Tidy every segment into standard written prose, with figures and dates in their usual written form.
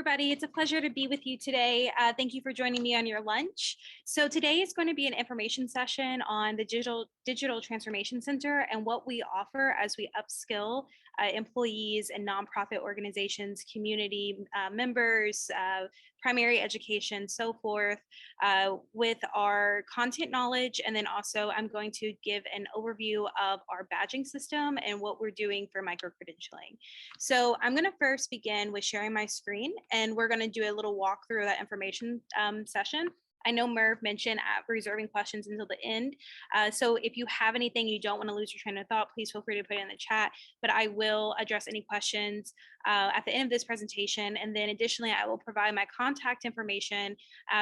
everybody. It's a pleasure to be with you today. Thank you for joining me on your lunch. So today is going to be an information session on the Digital Transformation Center and what we offer as we upskill employees and nonprofit organizations, community members, primary education, so forth, with our content knowledge. And then also I'm going to give an overview of our badging system and what we're doing for micro-credentialing. So I'm going to first begin with sharing my screen, and we're going to do a little walkthrough of that information session. I know Merv mentioned reserving questions until the end. So if you have anything you don't want to lose your train of thought, please feel free to put it in the chat, but I will address any questions at the end of this presentation. And then additionally, I will provide my contact information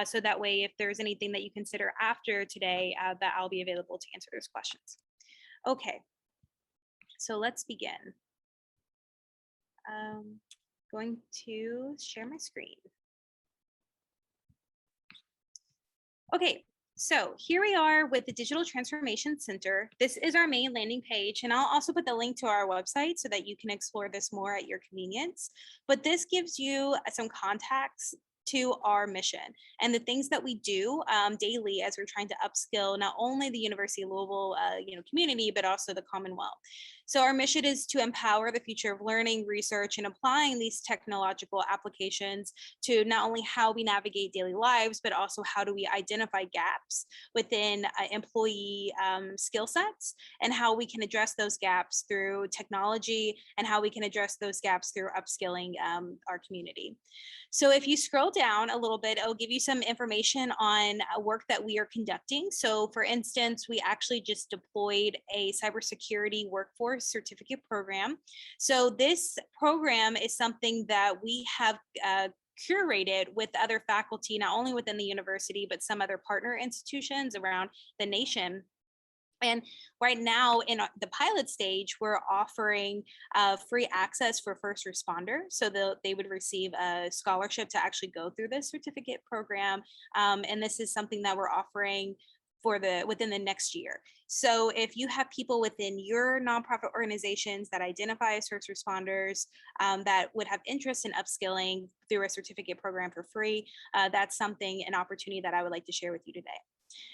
so that way, if there's anything that you consider after today, that I'll be available to answer those questions. Okay, so let's begin. Going to share my screen. Okay, so here we are with the Digital Transformation Center. This is our main landing page, and I'll also put the link to our website so that you can explore this more at your convenience. But this gives you some context to our mission and the things that we do daily as we're trying to upskill not only the University of Louisville community, but also the Commonwealth. So our mission is to empower the future of learning, research, and applying these technological applications to not only how we navigate daily lives, but also how do we identify gaps within employee skill sets and how we can address those gaps through technology and how we can address those gaps through upskilling our community. So if you scroll down a little bit, it'll give you some information on work that we are conducting. So for instance, we actually just deployed a cybersecurity workforce certificate program. So this program is something that we have curated with other faculty, not only within the university, but some other partner institutions around the nation. And right now in the pilot stage, we're offering free access for first responders. So they would receive a scholarship to actually go through this certificate program. And this is something that we're offering for within the next year. So if you have people within your nonprofit organizations that identify as first responders that would have interest in upskilling through a certificate program for free, that's an opportunity that I would like to share with you today.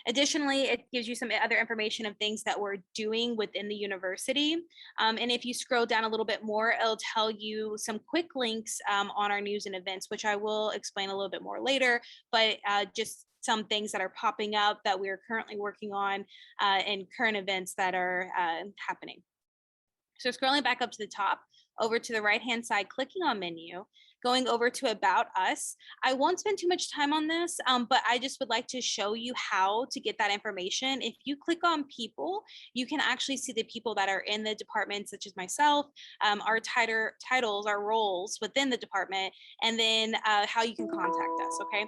Additionally, it gives you some other information of things that we're doing within the university. And if you scroll down a little bit more, it'll tell you some quick links on our news and events, which I will explain a little bit more later, but just some things that are popping up that we're currently working on and current events that are happening. So scrolling back up to the top, over to the right-hand side, clicking on menu, going over to About Us. I won't spend too much time on this, but I just would like to show you how to get that information. If you click on people, you can actually see the people that are in the department, such as myself, our titles, our roles within the department, and then how you can contact us, okay?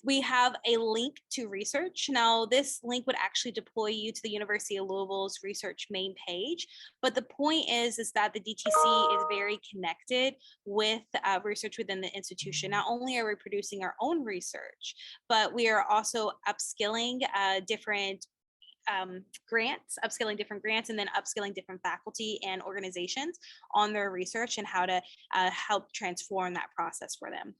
We have a link to research. Now, this link would actually deploy you to the University of Louisville's research main page. But the point is that the DTC is very connected with research within the institution. Not only are we producing our own research, but we are also upskilling different upskilling different grants, and then upskilling different faculty and organizations on their research and how to help transform that process for them.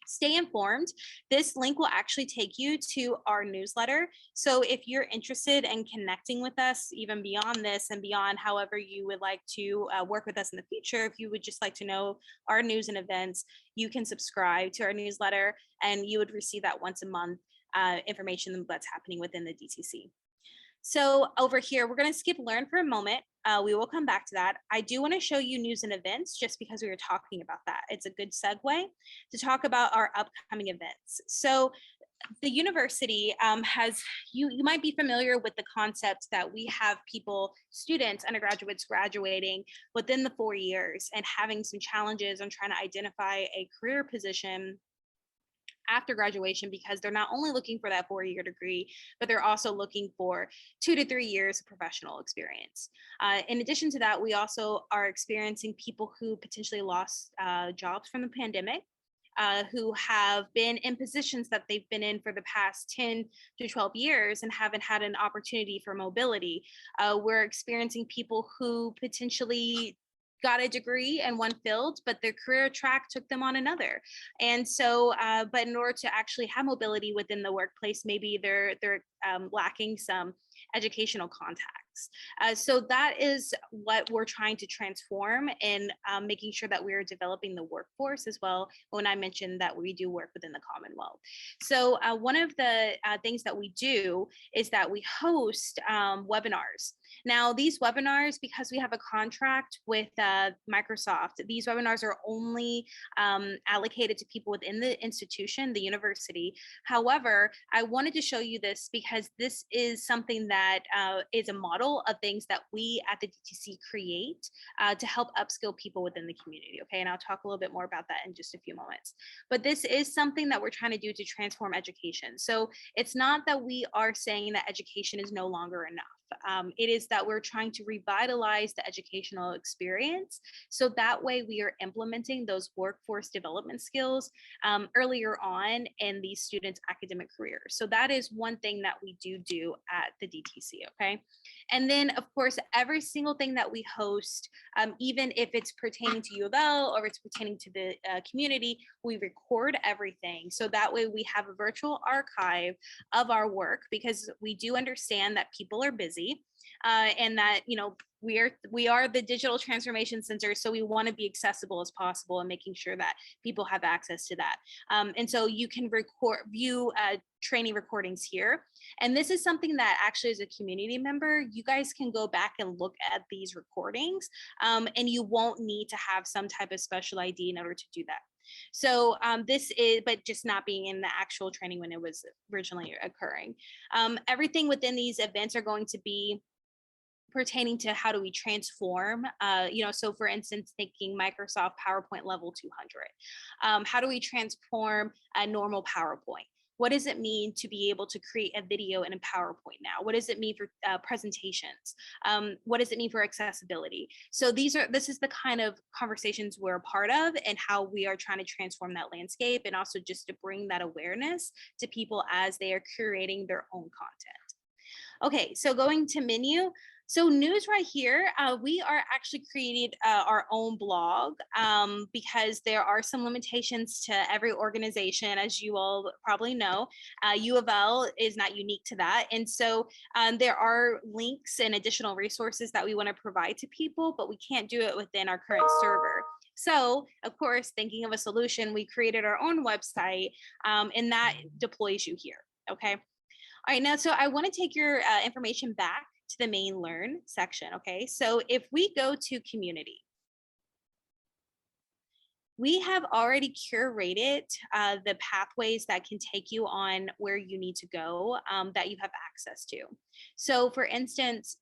Stay informed. This link will actually take you to our newsletter. So if you're interested in connecting with us, even beyond this and beyond however you would like to work with us in the future, if you would just like to know our news and events, you can subscribe to our newsletter and you would receive that once a month information that's happening within the DTC. So over here, we're going to skip Learn for a moment. We will come back to that. I do want to show you news and events just because we were talking about that. It's a good segue to talk about our upcoming events. So the university you might be familiar with the concept that we have students, undergraduates graduating within the 4 years and having some challenges on trying to identify a career position after graduation, because they're not only looking for that 4-year degree, but they're also looking for 2 to 3 years of professional experience. In addition to that, we also are experiencing people who potentially lost jobs from the pandemic, who have been in positions that they've been in for the past 10 to 12 years and haven't had an opportunity for mobility. We're experiencing people who potentially got a degree in one field, but their career track took them on another. And so, but in order to actually have mobility within the workplace, maybe they're lacking some educational contacts. So that is what we're trying to transform, and making sure that we're developing the workforce as well. When I mentioned that we do work within the Commonwealth, so one of the things that we do is that we host webinars. Now, these webinars, because we have a contract with Microsoft, these webinars are only allocated to people within the institution, the university. However, I wanted to show you this because this is something that is a model of things that we at the DTC create to help upskill people within the community. Okay, and I'll talk a little bit more about that in just a few moments. But this is something that we're trying to do to transform education. So it's not that we are saying that education is no longer enough. It is that we're trying to revitalize the educational experience, so that way we are implementing those workforce development skills earlier on in these students' academic careers. So that is one thing that we do at the DTC, okay? And then, of course, every single thing that we host, even if it's pertaining to U of L or it's pertaining to the community, we record everything. So that way we have a virtual archive of our work, because we do understand that people are busy, and that, you know, we are the digital transformation center, so we want to be accessible as possible and making sure that people have access to that. And so you can view training recordings here. And this is something that actually, as a community member, you guys can go back and look at these recordings, and you won't need to have some type of special ID in order to do that. So this is, but just not being in the actual training when it was originally occurring. Everything within these events are going to be pertaining to how do we transform, you know, so for instance, thinking Microsoft PowerPoint level 200, how do we transform a normal PowerPoint? What does it mean to be able to create a video in a PowerPoint now? What does it mean for presentations? What does it mean for accessibility? So this is the kind of conversations we're a part of, and how we are trying to transform that landscape, and also just to bring that awareness to people as they are curating their own content. Okay, so going to menu. So news right here, we are actually created our own blog, because there are some limitations to every organization, as you all probably know. U of L is not unique to that. And so there are links and additional resources that we want to provide to people, but we can't do it within our current server. So, of course, thinking of a solution, we created our own website, and that deploys you here, okay? All right, now, so I want to take your information back to the main Learn section, okay? So if we go to community, we have already curated the pathways that can take you on where you need to go, that you have access to. So for instance,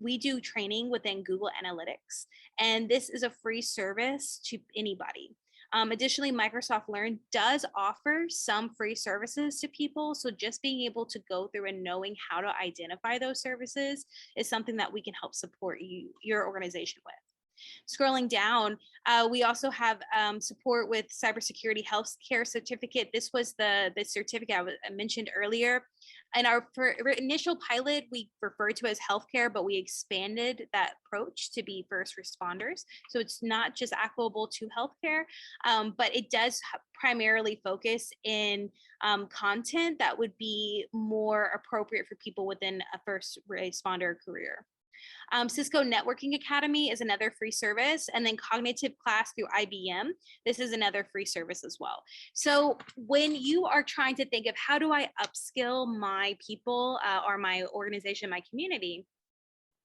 we do training within Google Analytics, and this is a free service to anybody. Additionally, Microsoft Learn does offer some free services to people. So just being able to go through and knowing how to identify those services is something that we can help support your organization with. Scrolling down, we also have support with cybersecurity healthcare certificate. This was the certificate I mentioned earlier. And our initial pilot, we referred to as healthcare, but we expanded that approach to be first responders. So it's not just applicable to healthcare, but it does primarily focus in content that would be more appropriate for people within a first responder career. Cisco Networking Academy is another free service, and then Cognitive Class through IBM. This is another free service as well. So when you are trying to think of how do I upskill my people or my organization, my community,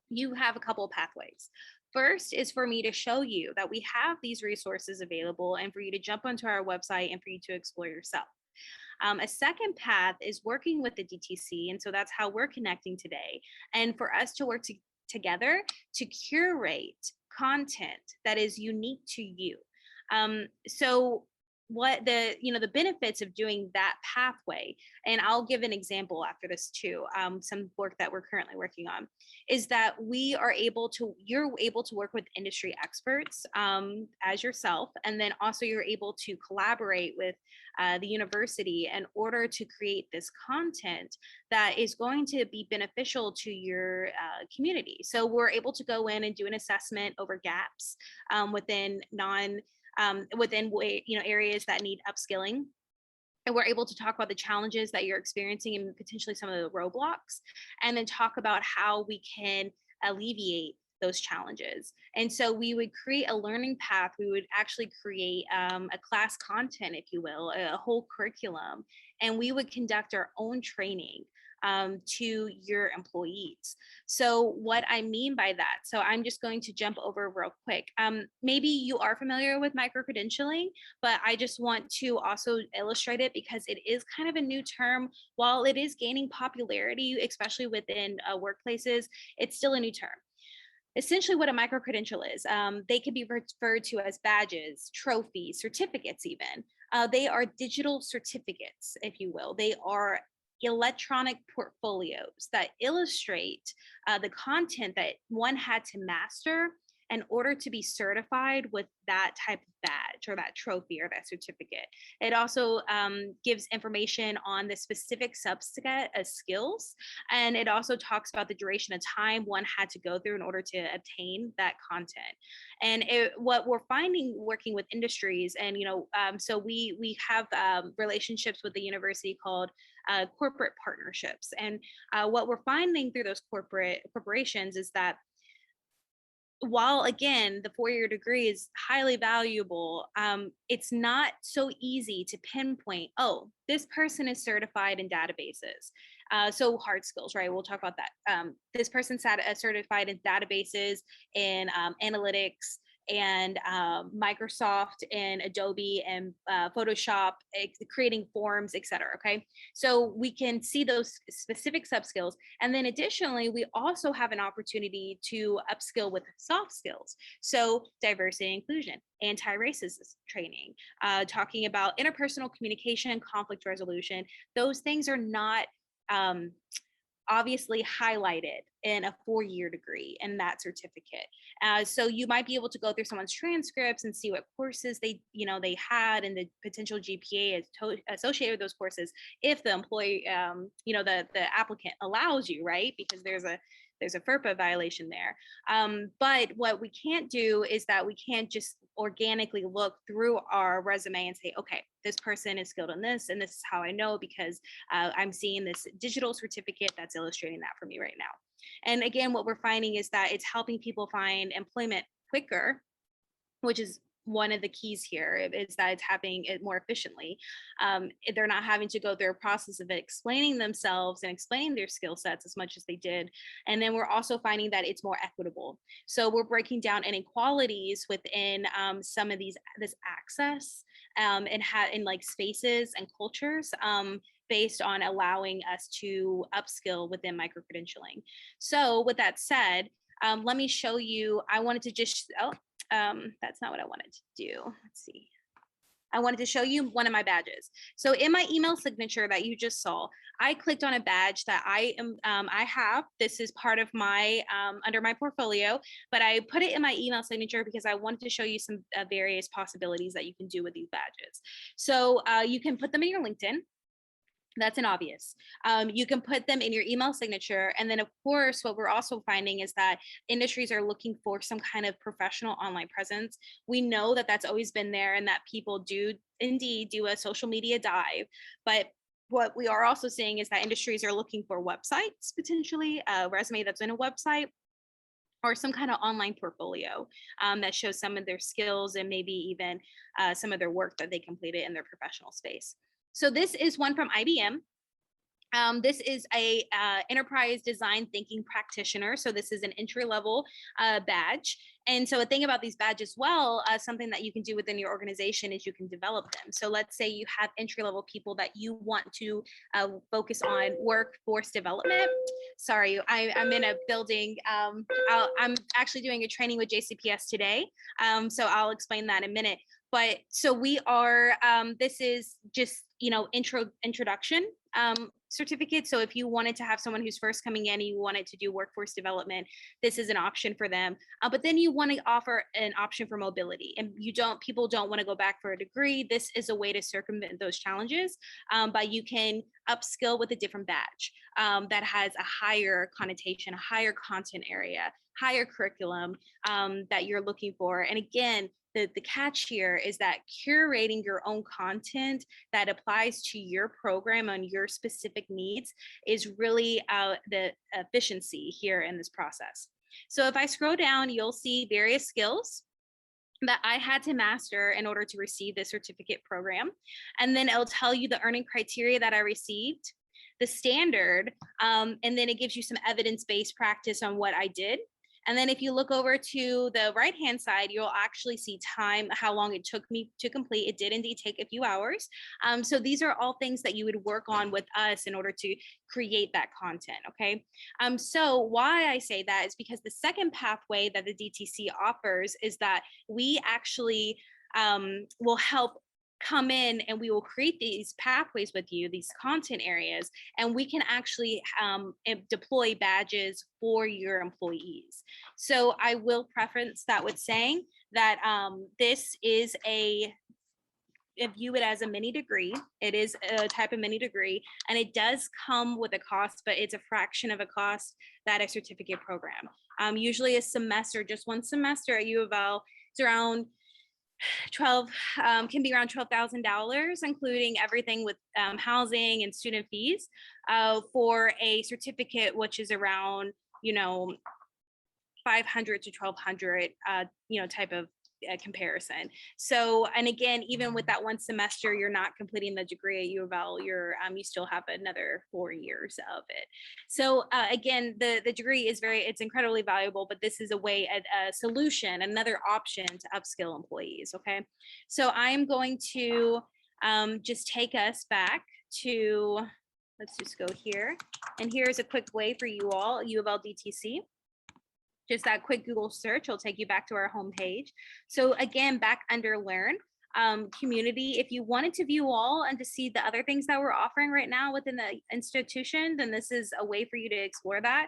you have a couple of pathways. First is for me to show you that we have these resources available, and for you to jump onto our website and for you to explore yourself. A second path is working with the DTC, and so that's how we're connecting today. And for us to work together to curate content that is unique to you. So what the, the benefits of doing that pathway, and I'll give an example after this too, some work that we're currently working on, is that you're able to work with industry experts, as yourself, and then also you're able to collaborate with the university in order to create this content that is going to be beneficial to your community. So we're able to go in and do an assessment over gaps within areas that need upskilling, and we're able to talk about the challenges that you're experiencing and potentially some of the roadblocks, and then talk about how we can alleviate those challenges. And so we would create a learning path. We would actually create a class content, if you will, a whole curriculum, and we would conduct our own training to your employees. So what I mean by that, so I'm just going to jump over real quick. Maybe you are familiar with micro-credentialing, but I just want to also illustrate it because it is kind of a new term. While it is gaining popularity, especially within workplaces, it's still a new term. Essentially what a micro-credential is, they can be referred to as badges, trophies, certificates even. They are digital certificates, if you will. They are electronic portfolios that illustrate the content that one had to master in order to be certified with that type of badge or that trophy or that certificate. It also gives information on the specific subset of skills, and it also talks about the duration of time one had to go through in order to obtain that content. And what we're finding working with industries, and so we have relationships with the university called corporate partnerships, and what we're finding through those corporations is that while again the 4-year degree is highly valuable, it's not so easy to pinpoint, oh, this person is certified in databases. So hard skills, right? We'll talk about that. This person's certified in databases, in analytics, and Microsoft and Adobe and Photoshop, creating forms, etc. Okay, so we can see those specific subskills, and then additionally, we also have an opportunity to upskill with soft skills. So diversity and inclusion, anti-racism training, talking about interpersonal communication, conflict resolution. Those things are not obviously highlighted in a 4-year degree in that certificate. So you might be able to go through someone's transcripts and see what courses they had and the potential GPA associated with those courses if the employee, the applicant allows you, right? Because there's a FERPA violation there. But what we can't do is that we can't just organically look through our resume and say, okay, this person is skilled in this, and this is how I know because I'm seeing this digital certificate that's illustrating that for me right now. And again, what we're finding is that it's helping people find employment quicker, which is one of the keys here, is that it's happening it more efficiently. They're not having to go through a process of explaining themselves and explaining their skill sets as much as they did. And then we're also finding that it's more equitable. So we're breaking down inequalities within some of this access in like spaces and cultures, based on allowing us to upskill within micro-credentialing. So with that said, let me show you, I wanted to just, that's not what I wanted to do. Let's see. I wanted to show you one of my badges. So in my email signature that you just saw, I clicked on a badge that I have. This is part of my, under my portfolio, but I put it in my email signature because I wanted to show you some various possibilities that you can do with these badges. So you can put them in your LinkedIn. That's an obvious. You can put them in your email signature. And then of course, what we're also finding is that industries are looking for some kind of professional online presence. We know that that's always been there and that people do indeed do a social media dive. But what we are also seeing is that industries are looking for websites, potentially a resume that's in a website, or some kind of online portfolio that shows some of their skills and maybe even some of their work that they completed in their professional space. So this is one from IBM. This is a enterprise design thinking practitioner. So this is an entry-level badge. And so a thing about these badges, well, something that you can do within your organization is you can develop them. So let's say you have entry-level people that you want to focus on workforce development. Sorry, I'm in a building. I'm actually doing a training with JCPS today. So I'll explain that in a minute. But so we are, this is just, introduction certificate. So if you wanted to have someone who's first coming in and you wanted to do workforce development, this is an option for them. But then you want to offer an option for mobility, and people don't want to go back for a degree. This is a way to circumvent those challenges. But you can upskill with a different badge that has a higher connotation, a higher content area, higher curriculum that you're looking for. And again, the catch here is that curating your own content that applies to your program and your specific needs is really the efficiency here in this process. So if I scroll down, you'll see various skills that I had to master in order to receive this certificate program. And then it'll tell you the earning criteria that I received, the standard, and then it gives you some evidence-based practice on what I did. And then if you look over to the right-hand side, you'll actually see time, how long it took me to complete. It did indeed take a few hours. So these are all things that you would work on with us in order to create that content, okay? So why I say that is because the second pathway that the DTC offers is that we actually will help come in and we will create these pathways with you, these content areas, and we can actually deploy badges for your employees. So I will preference that with saying that this is view it as a mini degree. It is a type of mini degree, and it does come with a cost, but it's a fraction of a cost that a certificate program. Usually a semester, just one semester at U of L, it's around can be around $12,000, including everything with housing and student fees, for a certificate, which is around, 500 to 1,200, type of comparison. So, and again, even with that one semester, you're not completing the degree at U of L. You still have another 4 years of it. So again, the degree is it's incredibly valuable, but this is a solution, another option to upskill employees. Okay, so I'm going to just take us back to, let's just go here, and here's a quick way for you all, U of L DTC. Just that quick Google search will take you back to our homepage. So again, back under Learn, community, if you wanted to view all and to see the other things that we're offering right now within the institution, then this is a way for you to explore that.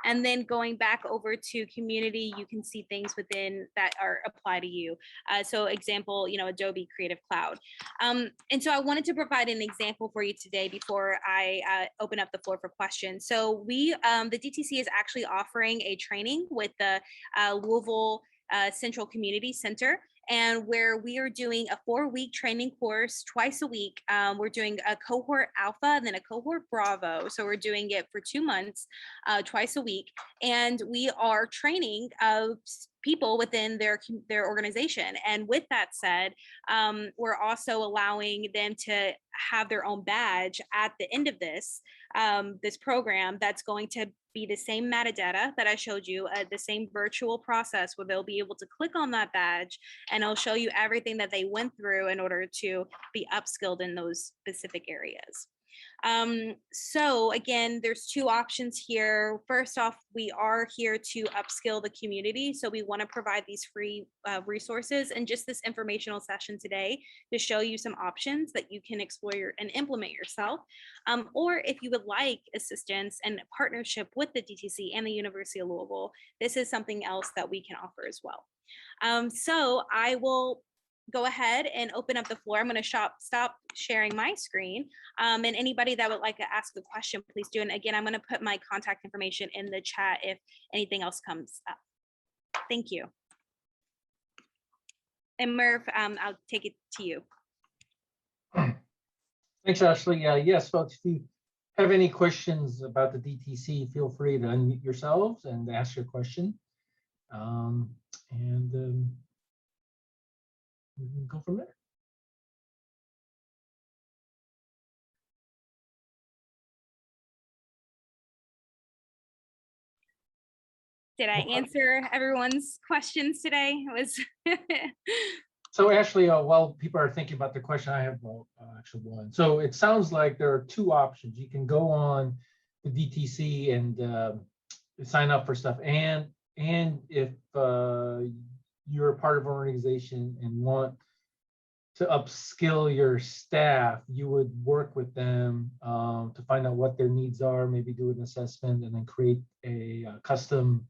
And then going back over to community, you can see things within that are apply to you. So example, Adobe Creative Cloud. And so I wanted to provide an example for you today before I open up the floor for questions. So the DTC is actually offering a training with the Louisville Central Community Center, and where we are doing a 4-week training course twice a week. We're doing a cohort alpha and then a cohort bravo. So we're doing it for 2 months, twice a week. And we are training people within their organization. And with that said, we're also allowing them to have their own badge at the end of this program that's going to be the same metadata that I showed you, the same virtual process where they'll be able to click on that badge and it'll show you everything that they went through in order to be upskilled in those specific areas. So again, there's 2 options here. First off, we are here to upskill the community. So we want to provide these free resources and just this informational session today to show you some options that you can explore and implement yourself. Or if you would like assistance and partnership with the DTC and the University of Louisville, this is something else that we can offer as well. So I will go ahead and open up the floor. I'm going to stop sharing my screen. And anybody that would like to ask a question, please do. And again, I'm going to put my contact information in the chat if anything else comes up. Thank you. And Murph, I'll take it to you. Thanks, Ashley. Yes, folks, if you have any questions about the DTC, feel free to unmute yourselves and ask your question. We can go from there. Did I answer everyone's questions today? It was So Ashley, while people are thinking about the question, I have actually one. So it sounds like there are 2 options. You can go on the DTC and sign up for stuff, and if you're part of an organization and want to upskill your staff, you would work with them to find out what their needs are, maybe do an assessment, and then create a custom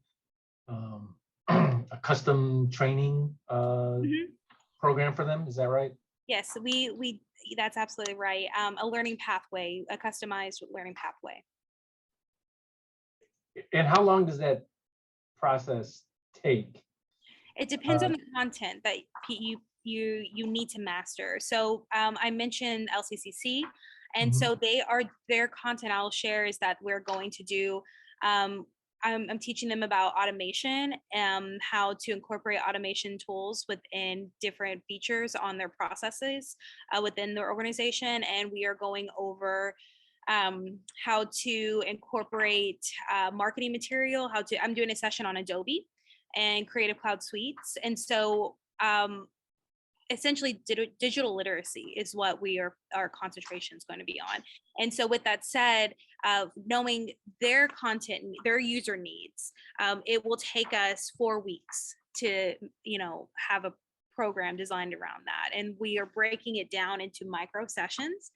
a custom training Mhm. program for them. Is that right? Yes, we that's absolutely right. A learning pathway, a customized learning pathway. And how long does that process take? It depends on the content that you need to master. So I mentioned LCCC, and Mhm. so their content I'll share is that we're going to do. I'm teaching them about automation, how to incorporate automation tools within different features on their processes within their organization, and we are going over how to incorporate marketing material. I'm doing a session on Adobe and Creative Cloud suites. And so essentially digital literacy is what our concentration is going to be on. And so with that said, knowing their content, their user needs, it will take us 4 weeks to, have a program designed around that, and we are breaking it down into micro sessions,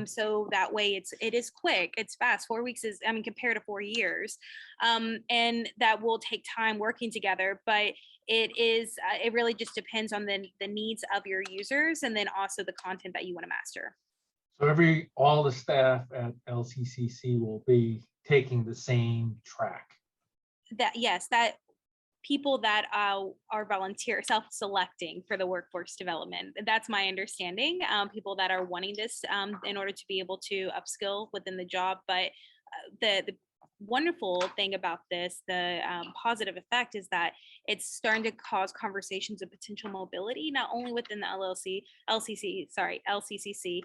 so that way it is quick, it's fast. 4 weeks is, compared to 4 years, and that will take time working together, but it really just depends on the needs of your users, and then also the content that you want to master. So all the staff at LCCC will be taking the same track. That people that are volunteer self-selecting for the workforce development. That's my understanding. People that are wanting this in order to be able to upskill within the job. But the wonderful thing about this, the positive effect, is that it's starting to cause conversations of potential mobility, not only within the LCCC,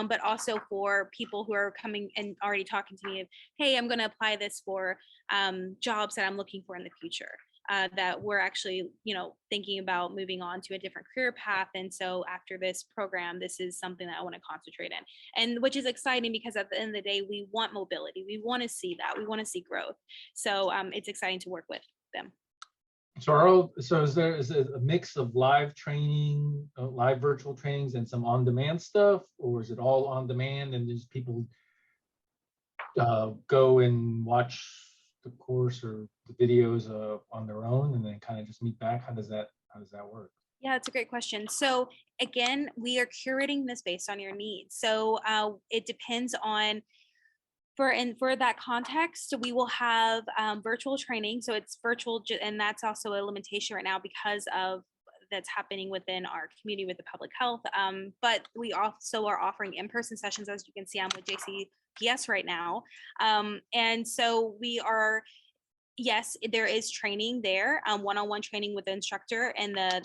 but also for people who are coming and already talking to me of, hey, I'm going to apply this for jobs that I'm looking for in the future. That we're actually, thinking about moving on to a different career path. And so after this program, this is something that I want to concentrate in, and which is exciting because at the end of the day, we want mobility. We want to see that. We want to see growth. So it's exciting to work with them. So is there a mix of live training, live virtual trainings, and some on-demand stuff, or is it all on demand and just people go and watch the course or the videos on their own and then kind of just meet back? How does that work? Yeah, it's a great question. So again, we are curating this based on your needs. So it depends on, for that context, we will have virtual training. So it's virtual, and that's also a limitation right now because of that's happening within our community with the public health. But we also are offering in-person sessions. As you can see, I'm with JCPS right now. And so yes, there is training there, one-on-one training with the instructor and the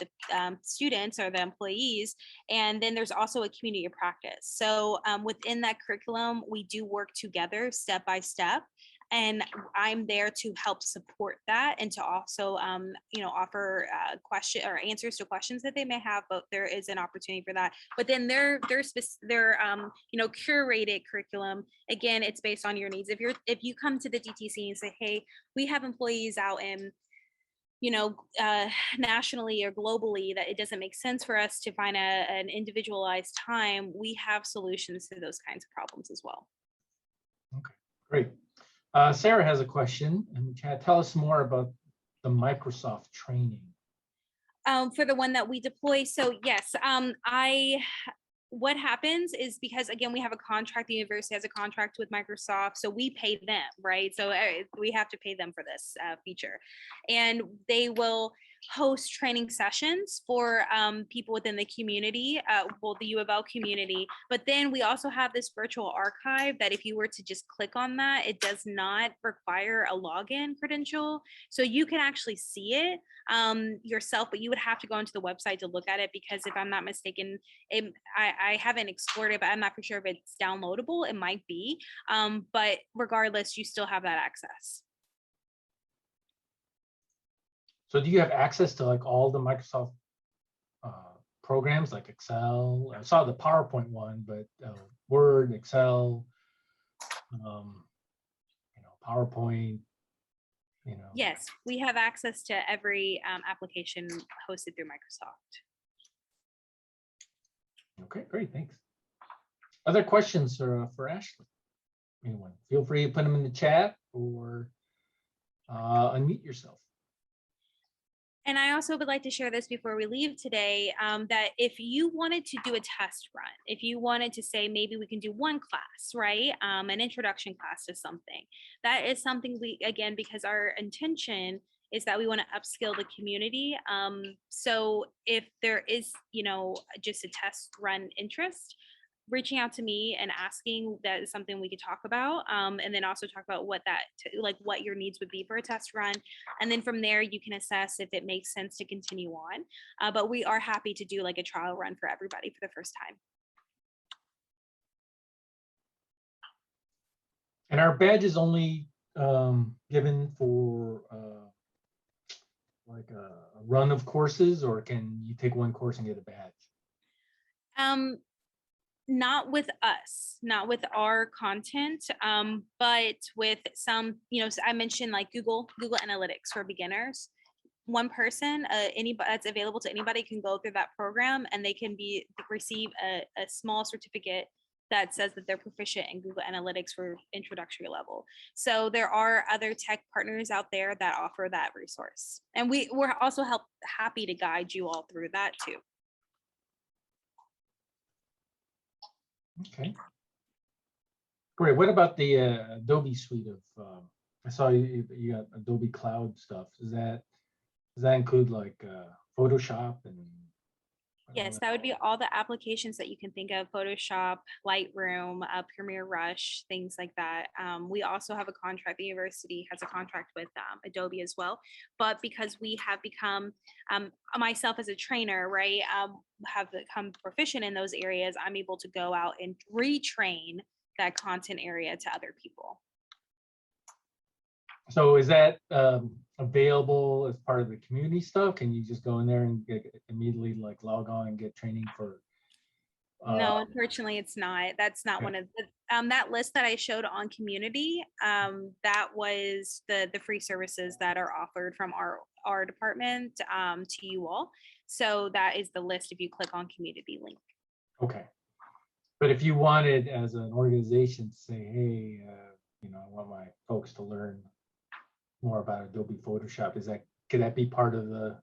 students or the employees. And then there's also a community of practice. So within that curriculum, we do work together step by step. And I'm there to help support that and to also, offer question or answers to questions that they may have. But there is an opportunity for that. But then their curated curriculum, again, it's based on your needs. If you come to the DTC and say, hey, we have employees out in nationally or globally that it doesn't make sense for us to find an individualized time, we have solutions to those kinds of problems as well. Okay, great. Sarah has a question in the chat. Tell us more about the Microsoft training. For the one that we deploy. So yes, what happens is, because again, we have a contract, the university has a contract with Microsoft, so we pay them, right? So we have to pay them for this feature, and they will host training sessions for people within the community, the U of L community. But then we also have this virtual archive that if you were to just click on that, it does not require a login credential. So you can actually see it yourself, but you would have to go into the website to look at it, because if I'm not mistaken, I haven't explored it, but I'm not for sure if it's downloadable. It might be, but regardless, you still have that access. So do you have access to like all the Microsoft programs like Excel? I saw the PowerPoint one, but Word, Excel, PowerPoint, Yes, we have access to every application hosted through Microsoft. Okay, great, thanks. Other questions for Ashley? Anyone? Feel free to put them in the chat or unmute yourself. And I also would like to share this before we leave today, that if you wanted to do a test run, if you wanted to say maybe we can do one class, right, an introduction class to something, that is something we, again, because our intention is that we want to upskill the community. So if there is, just a test run interest, reaching out to me and asking, that is something we could talk about, and then also talk about what what your needs would be for a test run, and then from there you can assess if it makes sense to continue on, but we are happy to do like a trial run for everybody for the first time. And our badge is only given for like a run of courses, or can you take one course and get a badge? Not with us, not with our content, but with some, I mentioned like Google Analytics for beginners. One person, anybody that's available to anybody, can go through that program and they can receive a small certificate that says that they're proficient in Google Analytics for introductory level. So there are other tech partners out there that offer that resource, and we're also happy to guide you all through that too. Okay, great. What about the Adobe suite of? I saw you got Adobe Cloud stuff. Does that include like Photoshop and? Yes, that would be all the applications that you can think of: Photoshop, Lightroom, Premiere Rush, things like that. We also have a contract. The university has a contract with Adobe as well. But because we have become, myself as a trainer, right, have become proficient in those areas, I'm able to go out and retrain that content area to other people. So is that available as part of the community stuff? Can you just go in there and immediately like log on and get training for? No, unfortunately, it's not. That's not one of the that list that I showed on community. That was the free services that are offered from our department to you all. So that is the list if you click on community link. Okay, but if you wanted as an organization to say, hey, I want my folks to learn more about Adobe Photoshop, could that be part of the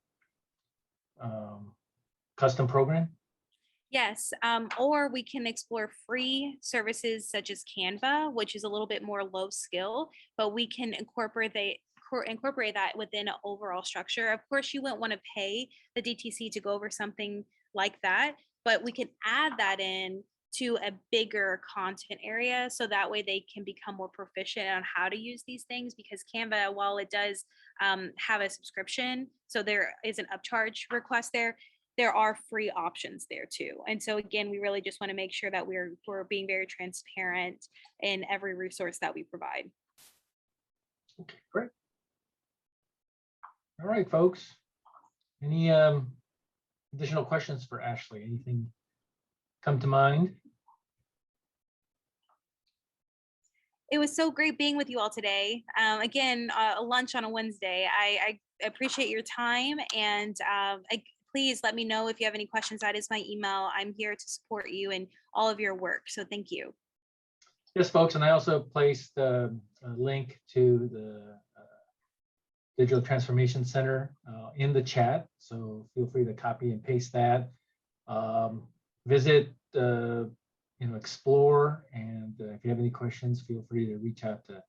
custom program? Yes, or we can explore free services such as Canva, which is a little bit more low skill, but we can incorporate that within an overall structure. Of course, you wouldn't want to pay the DTC to go over something like that, but we can add that in to a bigger content area, so that way they can become more proficient on how to use these things, because Canva, while it does have a subscription, so there is an upcharge request there are free options there too. And so again, we really just want to make sure that we're being very transparent in every resource that we provide. Okay, great. All right, folks. Any additional questions for Ashley? Anything come to mind? It was so great being with you all today. Again, a lunch on a Wednesday. I appreciate your time, and please let me know if you have any questions. That is my email. I'm here to support you in all of your work. So thank you. Yes, folks, and I also placed a link to the Digital Transformation Center in the chat. So feel free to copy and paste that. Visit, explore, and if you have any questions, feel free to reach out to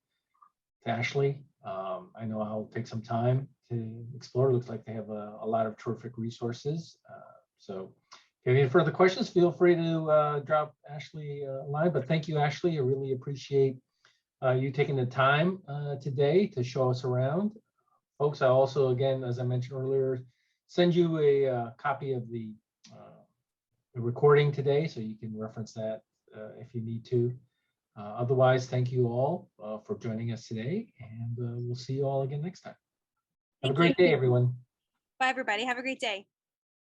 Ashley. I know I'll take some time to explore. It looks like they have a lot of terrific resources. So if you have any further questions, feel free to drop Ashley a line. But thank you, Ashley. I really appreciate you taking the time today to show us around. Folks, I also, again, as I mentioned earlier, send you a copy of the recording today, so you can reference that if you need to. Otherwise, thank you all for joining us today, and we'll see you all again next time. Have a great day, everyone. Bye, everybody. Have a great day.